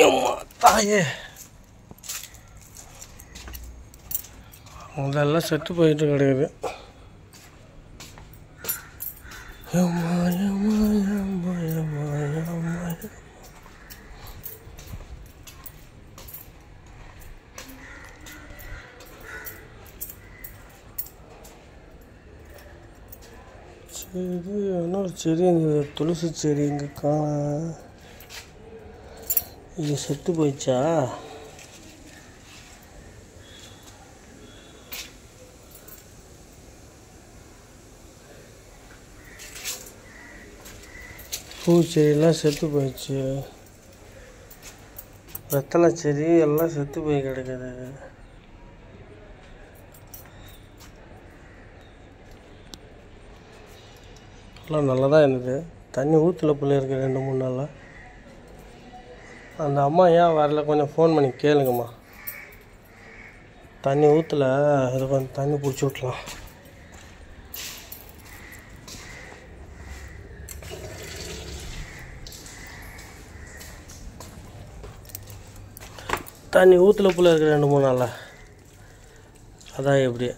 எம்மா தாயே, அதெல்லாம் செத்து போயிட்டு கிடக்குது. எம்மா எம்மா எம்மா எம்மா எம்மா. செடி இன்னொரு செடி இருந்தது, துளசி செடி இங்கே காண. இது செத்து போயிடுச்சா? பூச்செடியெல்லாம் செத்து போயிடுச்சு. வெத்தலை செடி எல்லாம் செத்து போய் கிடக்குது. எல்லாம் நல்லா தான் இருந்தது. தண்ணி ஊற்றல போல இருக்கு 2-3 நாளாக. அந்த அம்மா ஏன் வரல, கொஞ்சம் ஃபோன் பண்ணி கேளுங்கம்மா. தண்ணி ஊற்றல, அது கொஞ்சம் தண்ணி பிடிச்சி விட்லாம். தண்ணி ஊற்றல போல இருக்கு 2-3 நாளாக. அதான் எப்படி